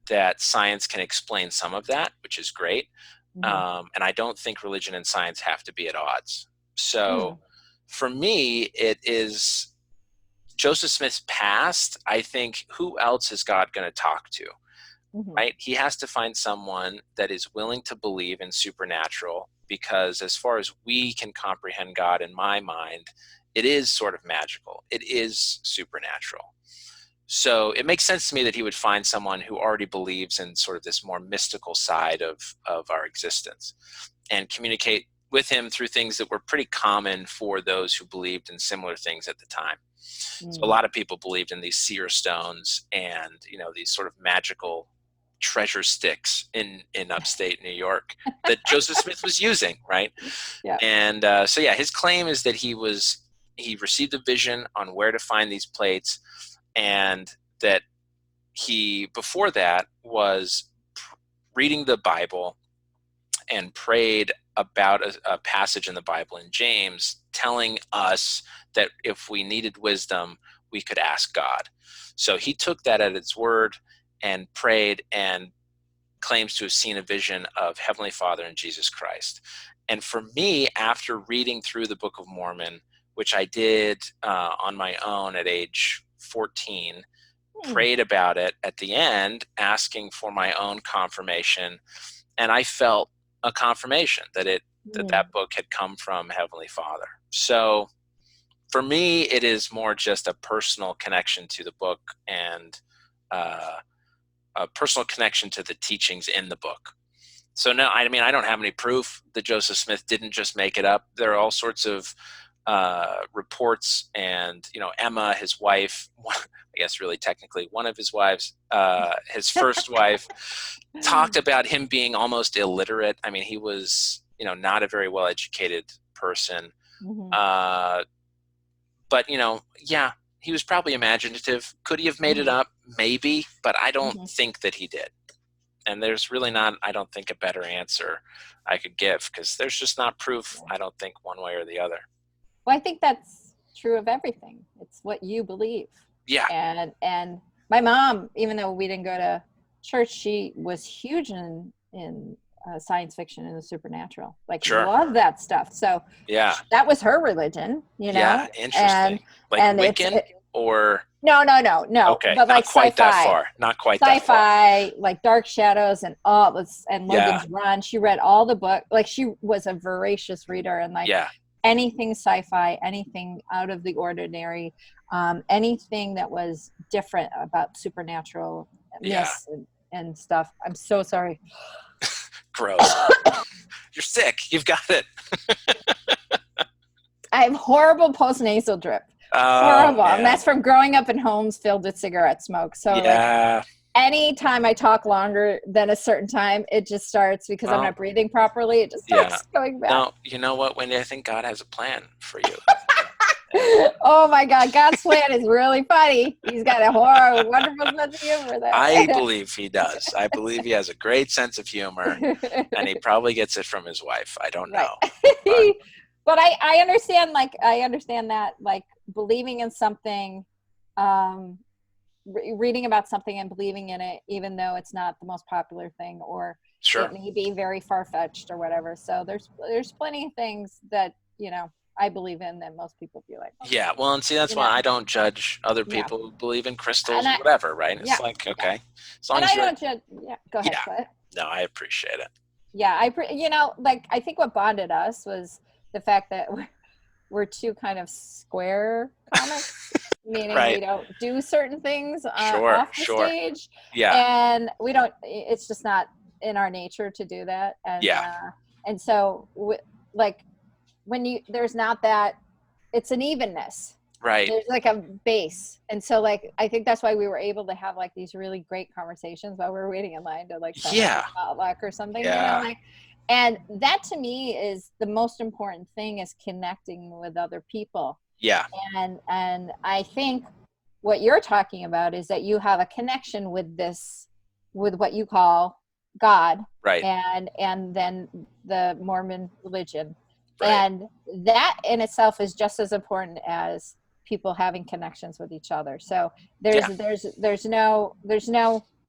that science can explain some of that, which is great. And I don't think religion and science have to be at odds. So for me, it is Joseph Smith's past. I think, who else is God going to talk to? Right? He has to find someone that is willing to believe in supernatural, because as far as we can comprehend God, in my mind, it is sort of magical. It is supernatural. So it makes sense to me that he would find someone who already believes in sort of this more mystical side of our existence, and communicate with him through things that were pretty common for those who believed in similar things at the time. So a lot of people believed in these seer stones and, these sort of magical treasure sticks in upstate New York that Joseph Smith was using, right? Yeah. And his claim is that he received a vision on where to find these plates, and that he, before that, was reading the Bible and prayed about a passage in the Bible in James, telling us that if we needed wisdom, we could ask God. So he took that at its word and prayed, and claims to have seen a vision of Heavenly Father and Jesus Christ. And for me, after reading through the Book of Mormon, which I did on my own at age 14, prayed about it at the end, asking for my own confirmation, and I felt a confirmation that that book had come from Heavenly Father. So for me, it is more just a personal connection to the book, and a personal connection to the teachings in the book. So no, I mean, I don't have any proof that Joseph Smith didn't just make it up. There are all sorts of reports, and Emma, his wife, I guess really technically one of his wives, his first wife, talked about him being almost illiterate. I mean, he was not a very well educated person, but he was probably imaginative. Could he have made it up? Maybe, but I don't think that he did. And there's really not, I don't think, a better answer I could give, because there's just not proof, I don't think, one way or the other. Well, I think that's true of everything. It's what you believe. Yeah. And my mom, even though we didn't go to church, she was huge in science fiction and the supernatural. Love that stuff. So yeah, that was her religion, Yeah, interesting. Wiccan or no. Okay, but not quite sci-fi. that far. Not quite sci-fi, that far. like Dark Shadows and Logan's Run. She read all the book. She was a voracious reader, and anything sci-fi, anything out of the ordinary, anything that was different about supernatural myths and stuff. I'm so sorry. Gross. You're sick. You've got it. I have horrible postnasal drip. Horrible. And that's from growing up in homes filled with cigarette smoke. So anytime I talk longer than a certain time, it just starts, because I'm not breathing properly. It just starts going back. No, you know what, Wendy? I think God has a plan for you. Oh my God, God's plan is really funny. He's got a wonderful sense of humor there. I believe he does. I believe he has a great sense of humor, and he probably gets it from his wife. I don't know. But I understand, I understand that, believing in something, reading about something and believing in it, even though it's not the most popular thing, or Sure. it may be very far-fetched or whatever. So there's plenty of things that, you know, I believe in that most people be like, Yeah, well, and see, that's why I don't judge other Yeah. people who believe in crystals, And whatever, right? It's Yeah. like, okay, as long and as I you're, don't judge. Yeah, go ahead. Yeah. Go ahead. no, I appreciate it. Yeah, you know, like, I think what bonded us was the fact that we're two kind of square comics, meaning Right. we don't do certain things Sure, off the sure. stage, Yeah, and we don't. It's just not in our nature to do that, and Yeah. And so, like, when there's not that, it's an evenness. right. There's like a base, and so, like, I think that's why we were able to have like these really great conversations while we were waiting in line to like sign up Yeah. for potluck or something. Yeah. You know, like, and that to me is the most important thing, is connecting with other people. Yeah, And I think what you're talking about is that you have a connection with what you call God, right. and then the Mormon religion. Right. And that in itself is just as important as people having connections with each other. So there's no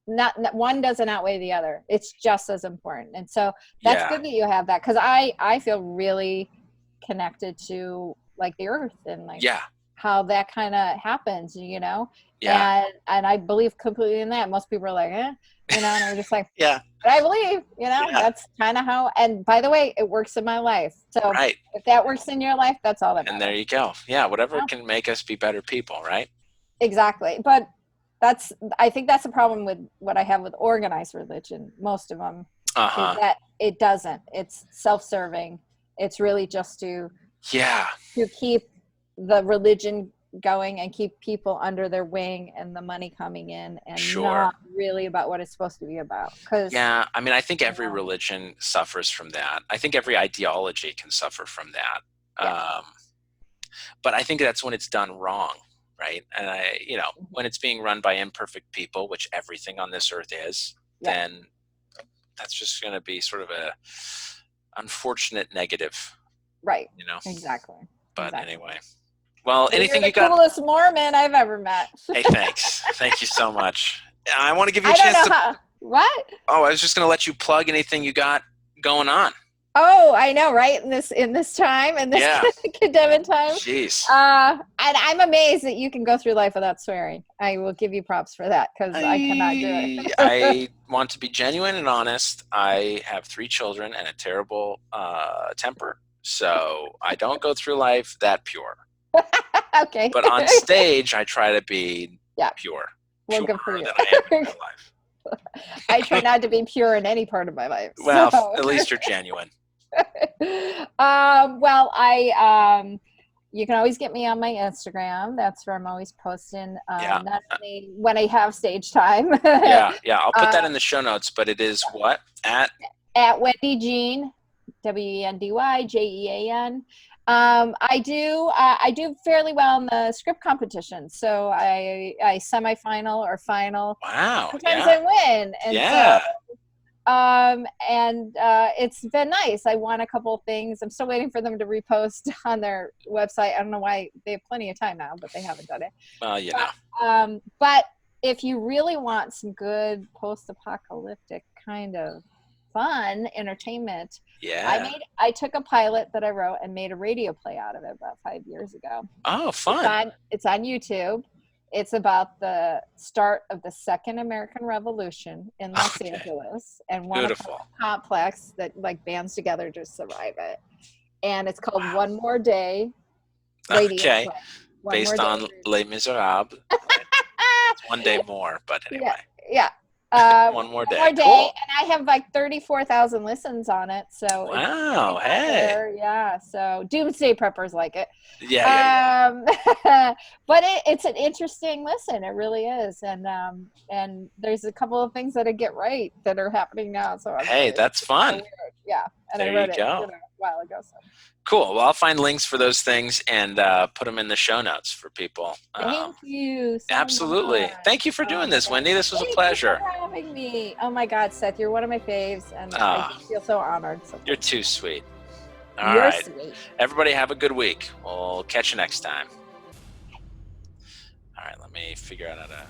not one doesn't outweigh the other. It's just as important. And so that's good that you have that, because I feel really connected to like the earth and like how that kind of happens, you know. And I believe completely in that. Most people are like, you know, and I'm just like, but I believe, you know, that's kind of how. And by the way, it works in my life. So if that works in your life, that's all that matters. And there you go. Yeah, whatever can make us be better people, right? Exactly. But I think that's the problem with what I have with organized religion. Most of them is that it doesn't. It's self-serving. It's really just to keep the religion going and keep people under their wing and the money coming in, and not really about what it's supposed to be about. I mean, I think every religion suffers from that. I think every ideology can suffer from that. But I think that's when it's done wrong, right? And when it's being run by imperfect people, which everything on this earth is, then that's just going to be sort of a unfortunate negative. Right. You know? Exactly. But anyway. Well, anything you got? You're the coolest Mormon I've ever met. Hey, thanks. Thank you so much. I want to give you a chance to... What? Oh, I was just going to let you plug anything you got going on. Oh, I know, right? In this time, in this pandemic time. Jeez. And I'm amazed that you can go through life without swearing. I will give you props for that, because I cannot do it. I want to be genuine and honest. I have 3 children and a terrible temper, so I don't go through life that pure. Okay. But on stage, I try to be pure. Well, good for you. Than I am in real life. I try not to be pure in any part of my life. Well, at least you're genuine. You can always get me on my Instagram. That's where I'm always posting, not only when I have stage time. I'll put that in the show notes, but it is what? At Wendy Jean, WendyJean. I do fairly well in the script competition. So I semifinal or final. Wow. Sometimes I win. And it's been nice. I won a couple of things. I'm still waiting for them to repost on their website. I don't know why. They have plenty of time now, but they haven't done it. Well, but if you really want some good post-apocalyptic kind of fun entertainment, I took a pilot that I wrote and made a radio play out of it about 5 years ago. Oh, fun. It's on YouTube. It's about the start of the Second American Revolution in Los Angeles, and one of the complex that like bands together to survive it. And it's called One More Day Radio Play. Based on Les Miserables. It's one day more, but anyway. One more day. Cool. And I have like 34,000 listens on it. So wow, hey. So Doomsday Preppers like it. But it's an interesting listen. It really is. And there's a couple of things that I get right that are happening now. So that's fun. Yeah. And there I wrote you it go. A while ago. So. Cool. Well, I'll find links for those things and put them in the show notes for people. Thank you. So absolutely. much. Thank you for doing this, Wendy. This was a pleasure. Thank you for having me. Oh my God, Seth, you're one of my faves, and I just feel so honored. You're too sweet. All right. Sweet. Everybody have a good week. We'll catch you next time. All right. Let me figure out how to...